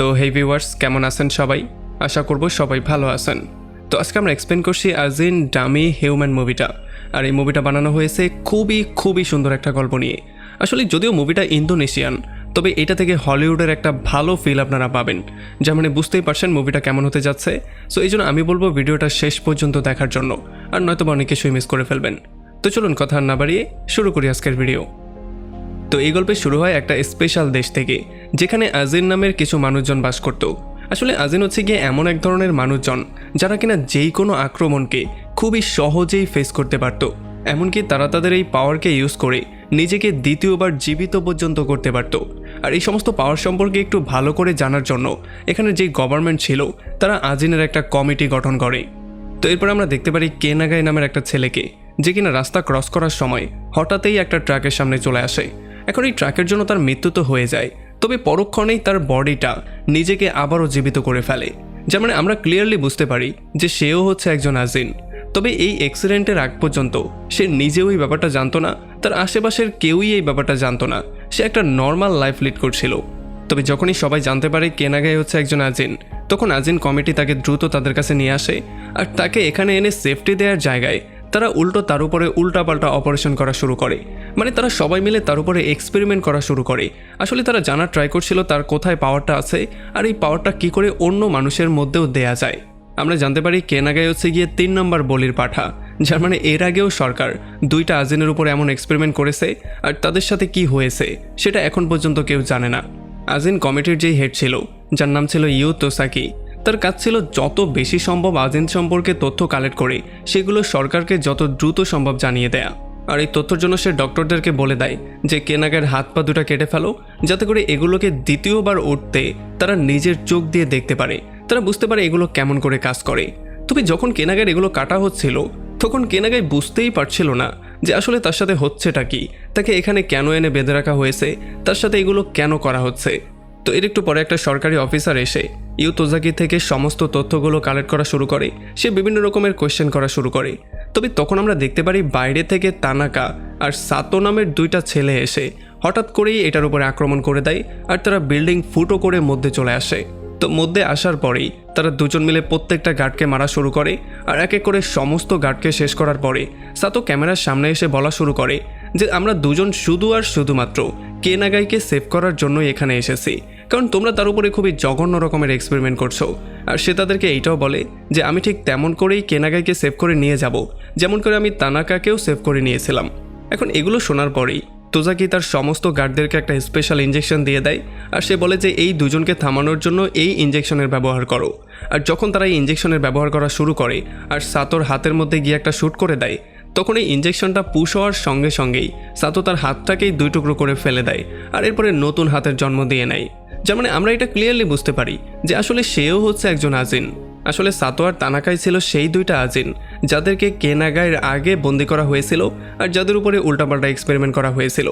তো হেই ভিউয়ার্স, কেমন আছেন সবাই? আশা করব সবাই ভালো আছেন। তো আজকে আমরা এক্সপ্লেন করছি আজিন ডামি হিউম্যান মুভিটা। আর এই মুভিটা বানানো হয়েছে খুবই সুন্দর একটা গল্প নিয়ে। আসলে যদিও মুভিটা ইন্দোনেশিয়ান, তবে এটা থেকে হলিউডের একটা ভালো ফিল আপনারা পাবেন, যা মানে বুঝতেই পারছেন মুভিটা কেমন হতে যাচ্ছে। সো এই জন্য আমি বলবো ভিডিওটা শেষ পর্যন্ত দেখার জন্য, আর নয়তো অনেক কিছুই মিস করে ফেলবেন। তো চলুন কথা না বাড়িয়ে শুরু করি আজকের ভিডিও। তো এই গল্পে শুরু হয় একটা স্পেশাল দেশ থেকে, যেখানে আজিন নামের কিছু মানুষজন বাস করত। আসলে আজিন হচ্ছে গিয়ে এমন এক ধরনের মানুষজন যারা কিনা যেই কোনো আক্রমণকে খুবই সহজেই ফেস করতে পারত। এমনকি তারা তাদের এই পাওয়ারকে ইউজ করে নিজেকে দ্বিতীয়বার জীবিত পর্যন্ত করতে পারত। আর এই সমস্ত পাওয়ার সম্পর্কে একটু ভালো করে জানার জন্য এখানে যে গভর্নমেন্ট ছিল তারা আজিনের একটা কমিটি গঠন করে। তো এরপর আমরা দেখতে পারি কেনাগাই নামের একটা ছেলেকে, যে কিনা রাস্তা ক্রস করার সময় হঠাৎই একটা ট্রাকের সামনে চলে আসে। এখন এই ট্রাকের জন্য তার মৃত্যু তো হয়ে যায়, তবে পরক্ষণেই তার বডিটা নিজেকে আবারও জীবিত করে ফেলে। যেমন আমরা ক্লিয়ারলি বুঝতে পারি যে সেও হচ্ছে একজন আজিন। তবে এই অ্যাক্সিডেন্টের আগ পর্যন্ত সে নিজেও এই ব্যাপারটা জানতো না, তার আশেপাশের কেউই এই ব্যাপারটা জানতো না। সে একটা নর্মাল লাইফ লিড করছিল। তবে যখনই সবাই জানতে পারে কেনাগাই হচ্ছে একজন আজিন, তখন আজিন কমিটি তাকে দ্রুত তাদের কাছে নিয়ে আসে। আর তাকে এখানে এনে সেফটি দেওয়ার জায়গায় তারা উল্টো তার উপরে উল্টাপাল্টা অপারেশন করা শুরু করে। মানে তারা সবাই মিলে তার উপরে এক্সপেরিমেন্ট করা শুরু করে। আসলে তারা জানার ট্রাই করছিল তার কোথায় পাওয়ারটা আছে, আর এই পাওয়ারটা কী করে অন্য মানুষের মধ্যেও দেয়া যায়। আমরা জানতে পারি কেনাগাই হচ্ছে গিয়ে 3 নম্বর বলির পাঠা, যার মানে এর আগেও সরকার 2টা আজিনের উপর এমন এক্সপেরিমেন্ট করেছে, আর তাদের সাথে কি হয়েছে সেটা এখন পর্যন্ত কেউ জানে না। আজিন কমিটির যেই হেড ছিল, যার নাম ছিল ইউ তোসাকি, তার কাজ ছিল যত বেশি সম্ভব আজিন সম্পর্কে তথ্য কালেক্ট করে সেগুলো সরকারকে যত দ্রুত সম্ভব জানিয়ে দেয়া। আর এই তথ্যর জন্য সে ডক্টরদেরকে বলে দেয় যে কেনাগার হাত পা দুটা কেটে ফেলো, যাতে করে এগুলোকে দ্বিতীয়বার উঠতে তারা নিজের চোখ দিয়ে দেখতে পারে, তারা বুঝতে পারে এগুলো কেমন করে কাজ করে। তবে যখন কেনাগার এগুলো কাটা হচ্ছিল, তখন কেনাগাই বুঝতেই পারছিল না যে আসলে তার সাথে হচ্ছেটা কি, তাকে এখানে কেন এনে বেঁধে রাখা হয়েছে, তার সাথে এগুলো কেন করা হচ্ছে। তো এর একটু পরে একটা সরকারি অফিসার এসে ইউ তোজাকি থেকে সমস্ত তথ্যগুলো কালেক্ট করা শুরু করে। সে বিভিন্ন রকমের কোয়েশ্চেন করা শুরু করে। তবে তখন আমরা দেখতে পারি বাইরে থেকে তানাকা আর সাতো নামের 2টা ছেলে এসে হঠাৎ করেই এটার উপরে আক্রমণ করে দেয়, আর তারা বিল্ডিং ফুটো করে মধ্যে চলে আসে। তো মধ্যে আসার পরেই তারা দুজন মিলে প্রত্যেকটা গার্ডকে মারা শুরু করে। আর এক এক করে সমস্ত গার্ডকে শেষ করার পরে সাতো ক্যামেরার সামনে এসে বলা শুরু করে যে আমরা দুজন শুধু আর শুধুমাত্র কেনাগাইকে সেভ করার জন্যই এখানে এসেছি, কারণ তোমরা তার উপরে খুবই জঘন্য রকমের এক্সপেরিমেন্ট করছো। আর সে তাদেরকে এইটাও বলে যে আমি ঠিক তেমন করেই কেনাগাইকে সেভ করে নিয়ে যাব, যেমন করে আমি তানাকাকেও সেভ করে নিয়েছিলাম। এখন এগুলো শোনার পরেই তোজাকি তার সমস্ত গার্ডদেরকে একটা স্পেশাল ইঞ্জেকশন দিয়ে দেয়। আর সে বলে যে এই দুজনকে থামানোর জন্য এই ইঞ্জেকশনের ব্যবহার করো। আর যখন তারা এই ইঞ্জেকশনের ব্যবহার করা শুরু করে আর সাতোর হাতের মধ্যে গিয়ে একটা শ্যুট করে দেয়, তখন এই ইঞ্জেকশনটা পুশ হওয়ার সঙ্গে সঙ্গেই সাতো তার হাতটাকেই 2 টুকরো করে ফেলে দেয়, আর এরপরে নতুন হাতের জন্ম দিয়ে নেয়। যার মানে আমরা এটা ক্লিয়ারলি বুঝতে পারি যে আসলে সেও হচ্ছে একজন আজিন। আসলে সাতো আর তানাকাই ছিল সেই 2টা আজিন যাদেরকে কেনাগাইয়ের আগে বন্দি করা হয়েছিল, আর যাদের উপরে উল্টাপাল্টা এক্সপেরিমেন্ট করা হয়েছিল।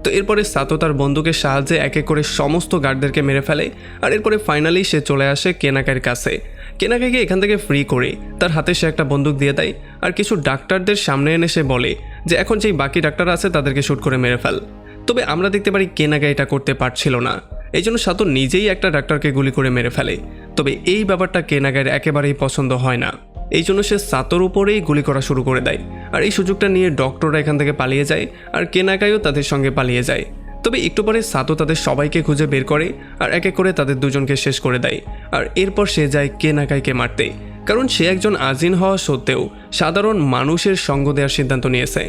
তো এরপরে সাতো তার বন্দুকের সাহায্যে এক এক করে সমস্ত গার্ডদেরকে মেরে ফেলে। আর এরপরে ফাইনালি সে চলে আসে কেনাগাইয়ের কাছে। কেনাগাইকে এখান থেকে ফ্রি করে তার হাতে সে একটা বন্দুক দিয়ে দেয়, আর কিছু ডাক্তারদের সামনে এনে সে বলে যে এখন যেই বাকি ডাক্তার আছে তাদেরকে শ্যুট করে মেরে ফেল। তবে আমরা দেখতে পারি কেনাগাই এটা করতে পারছিল না, এই জন্য সাতো নিজেই একটা ডাক্তারকে গুলি করে মেরে ফেলে। তবে এই ব্যাপারটা কেনাগাইয়ের একেবারেই পছন্দ হয় না, এই জন্য সে সাতোর উপরেই গুলি করা শুরু করে দেয়। আর এই সুযোগটা নিয়ে ডক্টররা এখান থেকে পালিয়ে যায়, আর কেনাগাইও তাদের সঙ্গে পালিয়ে যায়। তবে একটু পরে সাতো তাদের সবাইকে খুঁজে বের করে আর এক এক করে তাদের দুজনকে শেষ করে দেয়। আর এরপর সে যায় কেনাগাইকে মারতে, কারণ সে একজন আজিন হওয়া সত্ত্বেও সাধারণ মানুষের সঙ্গ দেওয়ার সিদ্ধান্ত নিয়েছে।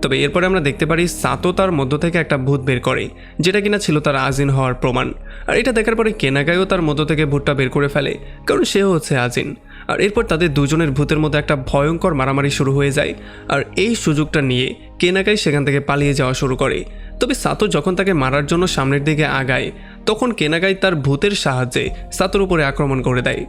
তবে এরপরে আমরা দেখতে পারি সাতো তার মধ্য থেকে একটা ভূত বের করে, যেটা কিনা ছিল তার আজিন হওয়ার প্রমাণ। আর এটা দেখার পরে কেনাগাইও তার মধ্য থেকে ভূতটা বের করে ফেলে, কারণ সেও হচ্ছে আজিন। আর এরপর তাদের দুজনের ভূতের মধ্যে একটা ভয়ঙ্কর মারামারি শুরু হয়ে যায়। আর এই সুযোগটা নিয়ে কেনাগাই সেখান থেকে পালিয়ে যাওয়া শুরু করে। তবে সাতো যখন তাকে মারার জন্য সামনের দিকে আগায়, তখন কেনাগাই তার ভূতের সাহায্যে সাতোর উপরে আক্রমণ করে দেয়।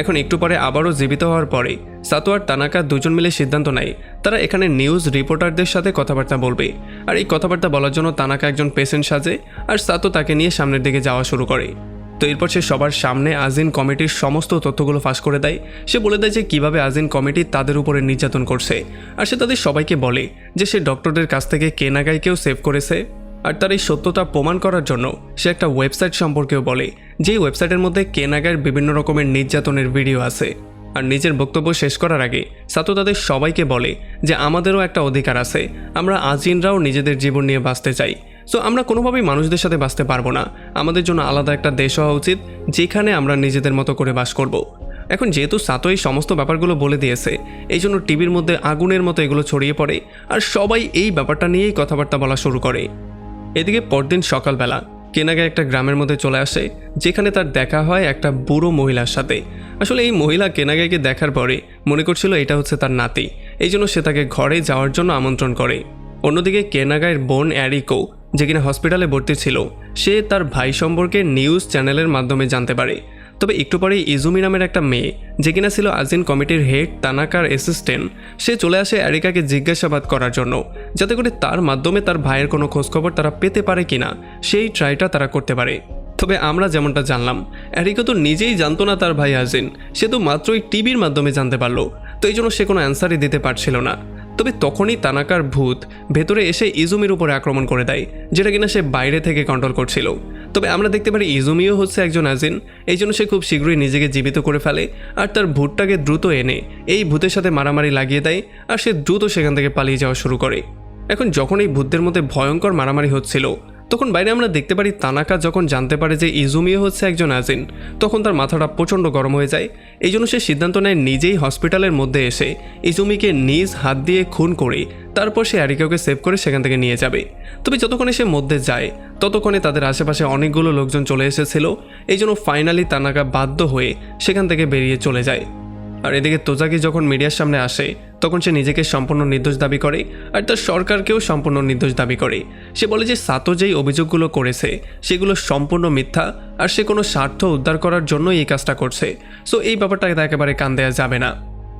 এখন একটু পরে আবারও জীবিত হওয়ার পরে সাতো আর তানাকা দুজন মিলে সিদ্ধান্ত নেয় তারা এখানে নিউজ রিপোর্টারদের সাথে কথাবার্তা বলবে। আর এই কথাবার্তা বলার জন্য তানাকা একজন পেশেন্ট সাজে, আর সাতো তাকে নিয়ে সামনের দিকে যাওয়া শুরু করে। তো এরপর সে সবার সামনে আজিন কমিটির সমস্ত তথ্যগুলো ফাঁস করে দেয়। সে বলে দেয় যে কীভাবে আজিন কমিটি তাদের উপরে নির্যাতন করছে। আর সে তাদের সবাইকে বলে যে সে ডক্টরদের কাছ থেকে কেনাগাইকেও সেভ করেছে। আর তার এই সত্যতা প্রমাণ করার জন্য সে একটা ওয়েবসাইট সম্পর্কেও বলে, যেই ওয়েবসাইটের মধ্যে কেনাগায়ের বিভিন্ন রকমের নির্যাতনের ভিডিও আছে। আর নিজের বক্তব্য শেষ করার আগে সাতো তাদের সবাইকে বলে যে আমাদেরও একটা অধিকার আছে, আমরা আজিনরাও নিজেদের জীবন নিয়ে বাঁচতে চাই। সো আমরা কোনোভাবেই মানুষদের সাথে বাঁচতে পারবো না, আমাদের জন্য আলাদা একটা দেশ হওয়া উচিত যেখানে আমরা নিজেদের মতো করে বাস করব। এখন যেহেতু সাতো এই সমস্ত ব্যাপারগুলো বলে দিয়েছে, এই জন্য টিভির মধ্যে আগুনের মতো এগুলো ছড়িয়ে পড়ে আর সবাই এই ব্যাপারটা নিয়েই কথাবার্তা বলা শুরু করে। এদিকে পরদিন সকালবেলা কেনাগায় একটা গ্রামের মধ্যে চলে আসে, যেখানে তার দেখা হয় একটা বুড়ো মহিলার সাথে। আসলে এই মহিলা কেনাগাইকে দেখার পরে মনে করছিল এটা হচ্ছে তার নাতি, এই জন্য সে তাকে ঘরে যাওয়ার জন্য আমন্ত্রণ করে। অন্যদিকে কেনাগায়ের বোন অ্যারিকো, যে কিনা হসপিটালে ভর্তি ছিল, সে তার ভাই সম্পর্কে নিউজ চ্যানেলের মাধ্যমে জানতে পারে। তবে একটু পরেই ইজুমি নামের একটা মেয়ে, যে কিনা ছিল আজিন কমিটির হেড তানাকার অ্যাসিস্ট্যান্ট, সে চলে আসে অ্যারিকাকে জিজ্ঞাসাবাদ করার জন্য, যাতে করে তার মাধ্যমে তার ভাইয়ের কোনো খোঁজখবর তারা পেতে পারে কিনা সেই ট্রাইটা তারা করতে পারে। তবে আমরা যেমনটা জানলাম, অ্যারিকা তো নিজেই জানতো না তার ভাই আজিন, সে তো মাত্রই টিভির মাধ্যমে জানতে পারলো, তো এই জন্য সে কোনো অ্যান্সারই দিতে পারছিল না। তবে তখনই তানাকার ভূত ভেতরে এসে ইজুমির উপরে আক্রমণ করে দেয়, যেটা কিনা সে বাইরে থেকে কন্ট্রোল করছিল। তবে আমরা দেখতে পারি ইজুমিও হচ্ছে একজন আজিন, এই জন্য সে খুব শীঘ্রই নিজেকে জীবিত করে ফেলে আর তার ভূতটাকে দ্রুত এনে এই ভূতের সাথে মারামারি লাগিয়ে দেয় আর সে দ্রুত সেখান থেকে পালিয়ে যাওয়া শুরু করে। এখন যখন এই ভূতদের মধ্যে ভয়ঙ্কর মারামারি হচ্ছিল, তখন বাইরে আমরা দেখতে পারি তানাকা যখন জানতে পারে যে ইজুমিও হচ্ছে একজন আজিন, তখন তার মাথাটা প্রচণ্ড গরম হয়ে যায়। এই জন্য সে সিদ্ধান্ত নেয় নিজেই হসপিটালের মধ্যে এসে ইজুমিকে নিজ হাত দিয়ে খুন করে তারপর সে অ্যারিকাকে সেভ করে সেখান থেকে নিয়ে যাবে। তবে যতক্ষণে সে মধ্যে যায় ততক্ষণে তাদের আশেপাশে অনেকগুলো লোকজন চলে এসেছিল, এই জন্য ফাইনালি তানাকা বাধ্য হয়ে সেখান থেকে বেরিয়ে চলে যায়। আর এদিকে তোজাকি যখন মিডিয়ার সামনে আসে, তখন সে নিজেকে সম্পূর্ণ নির্দোষ দাবি করে আর তার সরকারকেও সম্পূর্ণ নির্দোষ দাবি করে। সে বলে যে সাতো যেই অভিযোগগুলো করেছে সেগুলো সম্পূর্ণ মিথ্যা আর সে কোনো স্বার্থ উদ্ধার করার জন্যই এই কাজটা করছে। সো এই ব্যাপারটাকে একেবারে কান দেওয়া যাবে না।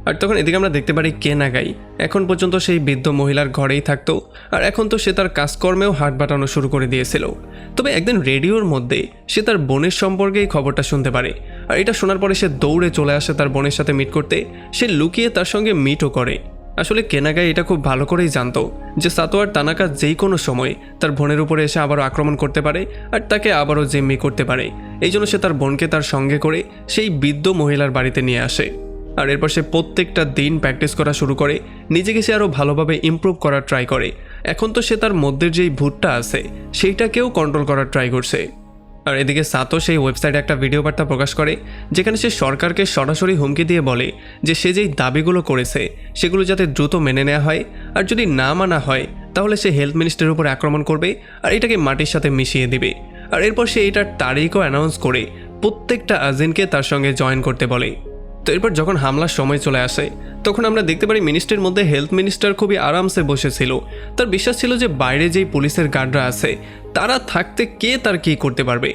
আর তখন এদিকে আমরা দেখতে পারি কেনাগাই এখন পর্যন্ত সেই বৃদ্ধ মহিলার ঘরেই থাকতো, আর এখন তো সে তার কাজকর্মেও হাত বাটানো শুরু করে দিয়েছিল। তবে একদিন রেডিওর মধ্যে সে তার বোনের সম্পর্কে এই খবরটা শুনতে পারে, আর এটা শোনার পরে সে দৌড়ে চলে আসে তার বোনের সাথে মিট করতে। সে লুকিয়ে তার সঙ্গে মিটও করে। আসলে কেনাগাই এটা খুব ভালো করেই জানতো যে সাতো আর তানাকা যেই কোনো সময় তার বোনের উপরে এসে আবারও আক্রমণ করতে পারে আর তাকে আবারও জিম্মি করতে পারে। এই জন্য সে তার বোনকে তার সঙ্গে করে সেই বৃদ্ধ মহিলার বাড়িতে নিয়ে আসে। আর এরপর সে প্রত্যেকটা দিন প্র্যাকটিস করা শুরু করে, নিজেকে সে আরও ভালোভাবে ইমপ্রুভ করার ট্রাই করে। এখন তো সে তার মধ্যে যেই ভূতটা আছে সেইটাকেও কন্ট্রোল করার ট্রাই করছে। আর এদিকে সাতো সেই ওয়েবসাইটে একটা ভিডিও বার্তা প্রকাশ করে, যেখানে সে সরকারকে সরাসরি হুমকি দিয়ে বলে যে সে যেই দাবিগুলো করেছে সেগুলো যাতে দ্রুত মেনে নেওয়া হয়, আর যদি না মানা হয় তাহলে সে হেলথ মিনিস্টারের উপর আক্রমণ করবে আর এটাকে মাটির সাথে মিশিয়ে দিবে। আর এরপর সে এটার তারিখও অ্যানাউন্স করে প্রত্যেকটা আজিনকে তার সঙ্গে জয়েন করতে বলে। তো এরপর যখন হামলার সময় চলে আসে, তখন আমরা দেখতে পারি মিনিস্ট্রির মধ্যে হেলথ মিনিস্টার খুবই আরামসে বসেছিল। তার বিশ্বাস ছিল যে বাইরে যেই পুলিশের গার্ডরা আছে তারা থাকতে কে তার কী করতে পারবে।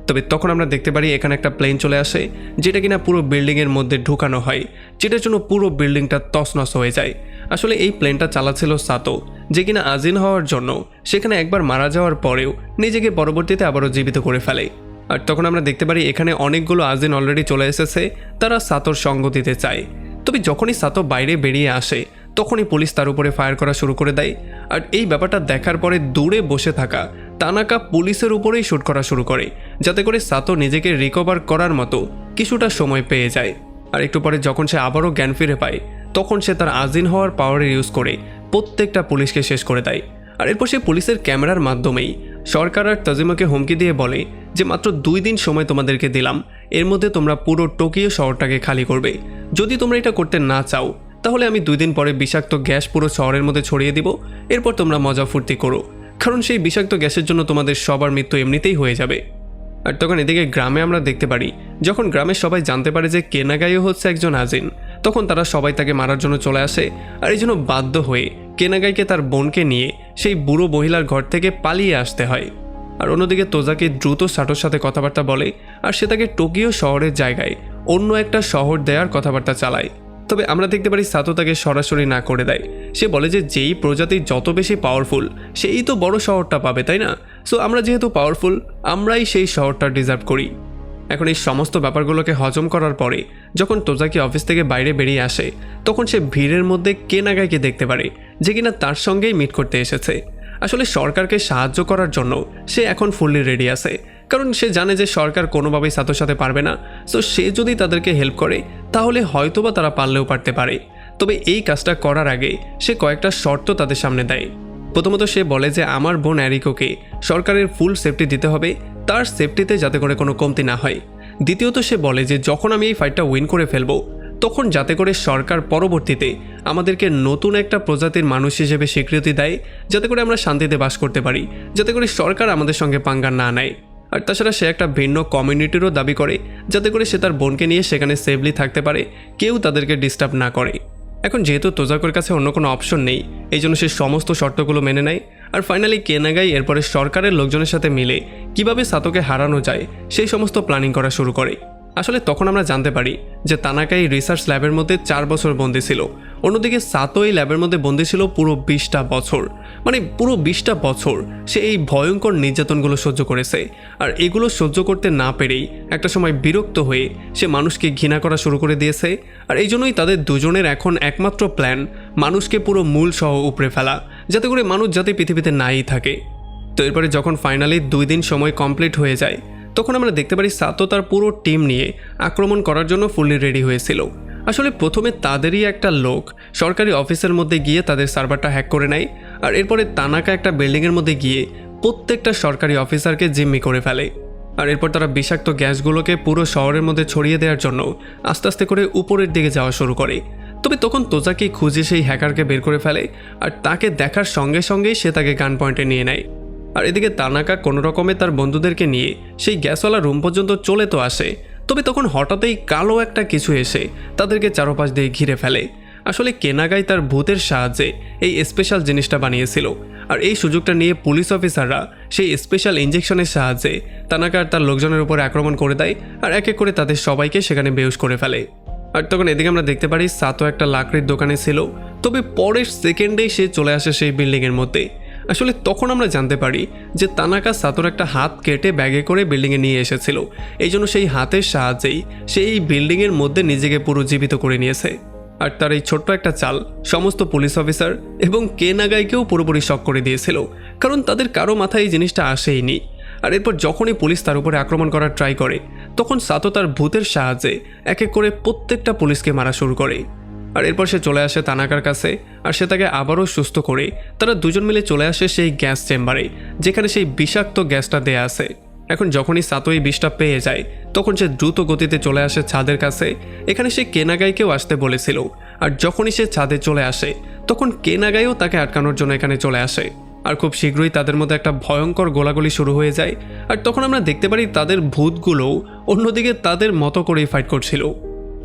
তবে তখন আমরা দেখতে পারি এখানে একটা প্লেন চলে আসে, যেটা কিনা পুরো বিল্ডিংয়ের মধ্যে ঢুকানো হয়, যেটার জন্য পুরো বিল্ডিংটা তছনছ হয়ে যায়। আসলে এই প্লেনটা চালাচ্ছিল সাতো, যে কিনা আজিন হওয়ার জন্য সেখানে একবার মারা যাওয়ার পরেও নিজেকে পরবর্তীতে আবারও জীবিত করে ফেলে। আর তখন আমরা দেখতে পারি এখানে অনেকগুলো আজিন অলরেডি চলে এসেছে, তারা সাতোর সঙ্গ দিতে চায়। তবে যখনই সাতো বাইরে বেরিয়ে আসে তখনই পুলিশ তার উপরে ফায়ার করা শুরু করে দেয়। আর এই ব্যাপারটা দেখার পরে দূরে বসে থাকা তানাকা পুলিশের উপরেই শ্যুট করা শুরু করে, যাতে করে সাতো নিজেকে রিকভার করার মতো কিছুটা সময় পেয়ে যায়। আর একটু পরে যখন সে আবারও জ্ঞান ফিরে পায়, তখন সে তার আজিন হওয়ার পাওয়ারের ইউজ করে প্রত্যেকটা পুলিশকে শেষ করে দেয়। আর এরপর সে পুলিশের ক্যামেরার মাধ্যমেই সরকার আর তাজিমাকে হুমকি দিয়ে বলে যে মাত্র 2 দিন সময় তোমাদেরকে দিলাম, এর মধ্যে তোমরা পুরো টোকিও শহরটাকে খালি করবে। যদি তোমরা এটা করতে না চাও তাহলে আমি 2 দিন পরে বিষাক্ত গ্যাস পুরো শহরের মধ্যে ছড়িয়ে দিব, এরপর তোমরা মজা ফুর্তি করো, কারণ সেই বিষাক্ত গ্যাসের জন্য তোমাদের সবার মৃত্যু এমনিতেই হয়ে যাবে। আর তখন এদিকে গ্রামে আমরা দেখতে পারি যখন গ্রামের সবাই জানতে পারে যে কেনাগাইও হচ্ছে একজন আজিন, তখন তারা সবাই তাকে মারার জন্য চলে আসে। আর এই জন্য বাধ্য হয়ে কেনাগাইকে তার বোনকে নিয়ে সেই বুড়ো মহিলার ঘর থেকে পালিয়ে আসতে হয়। আর অন্যদিকে তোজাকি দ্রুত সাটোর সাথে কথাবার্তা বলে, আর সে তাকে টোকিও শহরের জায়গায় অন্য একটা শহর দেওয়ার কথাবার্তা চালায়। তবে আমরা দেখতে পারি সাতো তাকে সরাসরি না করে দেয়। সে বলে যে যেই প্রজাতি যত বেশি পাওয়ারফুল সেই তো বড় শহরটা পাবে, তাই না? সো আমরা যেহেতু পাওয়ারফুল, আমরাই সেই শহরটা ডিজার্ভ করি। এখন এই সমস্ত ব্যাপারগুলোকে হজম করার পরে যখন তোজাকি অফিস থেকে বাইরে বেরিয়ে আসে, তখন সে ভিড়ের মধ্যে কেনাগাইকে দেখতে পারে, যে কিনা তার সঙ্গেই মিট করতে এসেছে। আসলে সরকারকে সাহায্য করার জন্য সে এখন ফুললি রেডি আছে, কারণ সে জানে যে সরকার কোনোভাবেই সাতোর সাথে পারবে না। সো সে যদি তাদেরকে হেল্প করে তাহলে হয়তোবা তারা পারলেও পারতে পারে। তবে এই কাজটা করার আগে সে কয়েকটা শর্ত তাদের সামনে দেয়। প্রথমত সে বলে যে আমার বোন অ্যারিকোকে সরকারের ফুল সেফটি দিতে হবে, তার সেফটিতে যাতে করে কোনো কমতি না হয়। দ্বিতীয়ত সে বলে যে যখন আমি এই ফাইটটা উইন করে ফেলবো তখন যাতে করে সরকার পরবর্তীতে আমাদেরকে নতুন একটা প্রজাতির মানুষ হিসেবে স্বীকৃতি দেয়, যাতে করে আমরা শান্তিতে বাস করতে পারি, যাতে করে সরকার আমাদের সঙ্গে পাঙ্গা না নেয়। আর তাছাড়া সে একটা ভিন্ন কমিউনিটিরও দাবি করে, যাতে করে সে তার বোনকে নিয়ে সেখানে সেফলি থাকতে পারে, কেউ তাদেরকে ডিস্টার্ব না করে। এখন যেহেতু তোজাকোর কাছে অন্য কোনো অপশন নেই, এই জন্য সে সমস্ত শর্তগুলো মেনে নেয়। আর ফাইনালি কেনাগাই এরপরে সরকারের লোকজনের সাথে মিলে কিভাবে সাতোকে হারানো যায় সেই সমস্ত প্ল্যানিং করা শুরু করে। আসলে তখন আমরা জানতে পারি যে তানাকাই রিসার্চ ল্যাবের মধ্যে 4 বছর বন্দী ছিল, অন্যদিকে সাতো এই ল্যাবের মধ্যে বন্দী ছিল পুরো 20টা বছর। মানে পুরো 20টা বছর সে এই ভয়ঙ্কর নির্যাতনগুলো সহ্য করেছে। আর এগুলো সহ্য করতে না পেরেই একটা সময় বিরক্ত হয়ে সে মানুষকে ঘৃণা করা শুরু করে দিয়েছে। আর এই জন্যই তাদের দুজনের এখন একমাত্র প্ল্যান মানুষকে পুরো মূল সহ উপড়ে ফেলা, যাতে করে মানুষ যাতে পৃথিবীতে নাই থাকে। তো এরপরে যখন ফাইনালি 2 দিন সময় কমপ্লিট হয়ে যায় তখন আমরা দেখতে পারি সাতো তার পুরো টিম নিয়ে আক্রমণ করার জন্য ফুললি রেডি হয়েছিল। আসলে প্রথমে তাদেরই একটা লোক সরকারি অফিসের মধ্যে গিয়ে তাদের সার্ভারটা হ্যাক করে নেয়। আর এরপরে তানাকা একটা বিল্ডিংয়ের মধ্যে গিয়ে প্রত্যেকটা সরকারি অফিসারকে জিম্মি করে ফেলে। আর এরপর তারা বিষাক্ত গ্যাসগুলোকে পুরো শহরের মধ্যে ছড়িয়ে দেওয়ার জন্য আস্তে আস্তে করে উপরের দিকে যাওয়া শুরু করে। তবে তখন তোজাকি খুঁজে সেই হ্যাকারকে বের করে ফেলে, আর তাকে দেখার সঙ্গে সঙ্গেই সে তাকে গান পয়েন্টে নিয়ে নেয়। আর এদিকে তানাকা কোনো রকমে তার বন্ধুদেরকে নিয়ে সেই গ্যাসওয়ালা রুম পর্যন্ত চলে তো আসে, তবে তখন হঠাৎই কালো একটা কিছু এসে তাদেরকে চারপাশ দিয়ে ঘিরে ফেলে। আসলে কেনাগাই তার ভূতের সাহায্যে এই স্পেশাল জিনিসটা বানিয়েছিল, আর এই সুযোগটা নিয়ে পুলিশ অফিসাররা সেই স্পেশাল ইঞ্জেকশনের সাহায্যে তানাকার তার লোকজনের উপর আক্রমণ করে দেয়, আর এক এক করে তাদের সবাইকে সেখানে বেহুশ করে ফেলে। আর তখন এদিকে আমরা দেখতে পারি সাতো একটা লাকড়ির দোকানে ছিল, তবে পরের সেকেন্ডেই সে চলে আসে সেই বিল্ডিংয়ের মধ্যে। আসলে তখন আমরা জানতে পারি যে তানাকা সাতোর একটা হাত কেটে ব্যাগে করে বিল্ডিংয়ে নিয়ে এসেছিল, এই জন্য সেই হাতের সাহায্যেই সে এই বিল্ডিংয়ের মধ্যে নিজেকে পুরো জীবিত করে নিয়েছে। আর তার এই ছোট্ট একটা চাল সমস্ত পুলিশ অফিসার এবং কেনাগাইকেও পুরোপুরি শক করে দিয়েছিল, কারণ তাদের কারো মাথায় এই জিনিসটা আসেইনি। আর এরপর যখনই পুলিশ তার উপরে আক্রমণ করার ট্রাই করে তখন সাতো তার ভূতের সাহায্যে এক এক করে প্রত্যেকটা পুলিশকে মারা শুরু করে। আর এরপর সে চলে আসে তানাকার কাছে, আর সে তাকে আবারও সুস্থ করে তারা দুজন মিলে চলে আসে সেই গ্যাস চেম্বারে, যেখানে সেই বিষাক্ত গ্যাসটা দেয়া আছে। এখন যখনই সাতো এই বিষটা পেয়ে যায় তখন সে দ্রুত গতিতে চলে আসে ছাদের কাছে। এখানে সে কেনাগাইকেও আসতে বলেছিল, আর যখনই সে ছাদে চলে আসে তখন কেনাগাইও তাকে আটকানোর জন্য এখানে চলে আসে। আর খুব শীঘ্রই তাদের মধ্যে একটা ভয়ঙ্কর গোলাগুলি শুরু হয়ে যায়। আর তখন আমরা দেখতে পারি তাদের ভূতগুলোও অন্যদিকে তাদের মতো করেই ফাইট করছিল।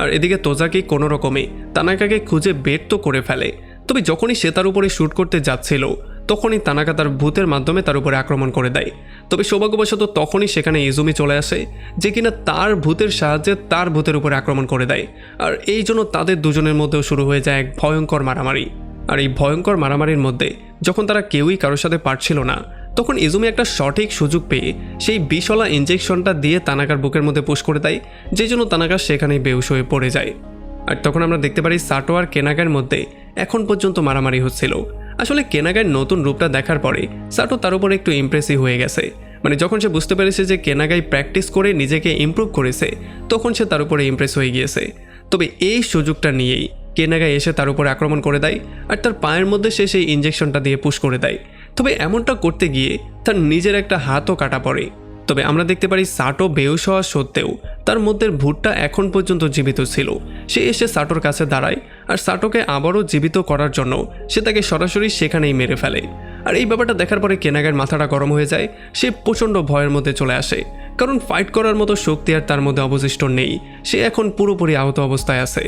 আর এদিকে তোজাকি কোনো রকমে তানাকাকে খুঁজে বের তো করে ফেলে, তবে যখনই সে তার উপরে শ্যুট করতে যাচ্ছিল তখনই তানাকা তার ভূতের মাধ্যমে তার উপরে আক্রমণ করে দেয়। তবে সৌভাগ্যবশত তখনই সেখানে ইজুমি চলে আসে, যে কিনা তার ভূতের সাহায্যে তার ভূতের উপরে আক্রমণ করে দেয়। আর এই জন্য তাদের দুজনের মধ্যেও শুরু হয়ে যায় এক ভয়ঙ্কর মারামারি। আর এই ভয়ঙ্কর মারামারির মধ্যে যখন তারা কেউই কারোর সাথে পারছিল না তখন ইজুমি একটা সঠিক সুযোগ পেয়ে সেই বিষওয়ালা ইঞ্জেকশনটা দিয়ে তানাকার বুকের মধ্যে পুশ করে দেয়, যে জন্য তানাকা সেখানেই বেহুশ হয়ে পড়ে যায়। আর তখন আমরা দেখতে পারি সাটো আর কেনাগার মধ্যে এখন পর্যন্ত মারামারি হচ্ছিল। আসলে কেনাগার নতুন রূপটা দেখার পরে সাটো তার উপর একটু ইমপ্রেসিভ হয়ে গেছে। মানে যখন সে বুঝতে পেরেছে যে কেনাগাই প্র্যাকটিস করে নিজেকে ইমপ্রুভ করেছে তখন সে তার উপরে ইমপ্রেস হয়ে গিয়েছে। তবে এই সুযোগটা নিয়েই কেনাগাই এসে তার উপরে আক্রমণ করে দেয়, আর তার পায়ের মধ্যে সে সেই ইঞ্জেকশনটা দিয়ে পুশ করে দেয়। তবে এমনটা করতে গিয়ে তার নিজের একটা হাতও কাটা পড়ে। তবে আমরা দেখতে পারি সাটো বেহুশ হওয়া সত্ত্বেও তার মধ্যে ভূতটা এখন পর্যন্ত জীবিত ছিল। সে এসে সাটোর কাছে দাঁড়ায়, আর সাটোকে আবারও জীবিত করার জন্য সে তাকে সরাসরি সেখানেই মেরে ফেলে। আর এই ব্যাপারটা দেখার পরে কেনাগার মাথাটা গরম হয়ে যায়, সে প্রচণ্ড ভয়ের মধ্যে চলে আসে, কারণ ফাইট করার মতো শক্তি আর তার মধ্যে অবশিষ্ট নেই, সে এখন পুরোপুরি আহত অবস্থায় আছে।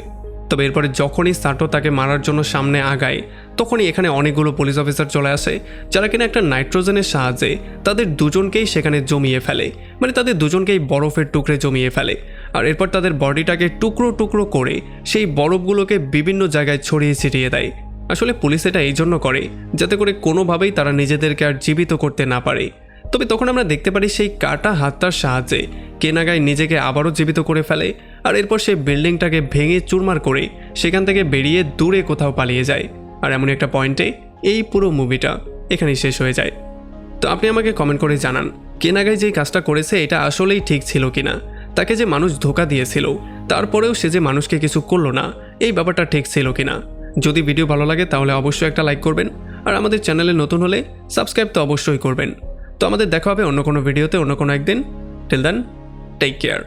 তবে এরপরে যখনই সাটো তাকে মারার জন্য সামনে আগায় তখনই এখানে অনেকগুলো পুলিশ অফিসার চলে আসে, যারা কিনা একটা নাইট্রোজেনের সাহায্যে তাদের দুজনকেই সেখানে জমিয়ে ফেলে। মানে তাদের দুজনকেই বরফের টুকরে জমিয়ে ফেলে, আর এরপর তাদের বডিটাকে টুকরো টুকরো করে সেই বরফগুলোকে বিভিন্ন জায়গায় ছড়িয়ে ছিটিয়ে দেয়। আসলে পুলিশ এটা এই জন্য করে যাতে করে কোনোভাবেই তারা নিজেদেরকে আর জীবিত করতে না পারে। তবে তখন আমরা দেখতে পারি সেই কাটা হাতটার সাহায্যে কেনাগাই নিজেকে আবারও জীবিত করে ফেলে, আর এরপর সেই বিল্ডিংটাকে ভেঙে চুরমার করে সেখান থেকে বেরিয়ে দূরে কোথাও পালিয়ে যায়। আর এমন একটা পয়েন্টে এই পুরো মুভিটা এখানেই শেষ হয়ে যায়। তো আপনি আমাকে কমেন্ট করে জানান কেনাগাই যেই কাজটা করেছে এটা আসলেই ঠিক ছিল কিনা। তাকে যে মানুষ ধোকা দিয়েছিল তারপরেও সে যে মানুষকে কিছু করলো না, এই ব্যাপারটা ঠিক ছিল কিনা। যদি ভিডিও ভালো লাগে তাহলে অবশ্যই একটা লাইক করবেন, আর আমাদের চ্যানেলে নতুন হলে সাবস্ক্রাইব তো অবশ্যই করবেন। তো আমাদের দেখা হবে অন্য কোনো ভিডিওতে অন্য কোনো একদিন। Till then, take care.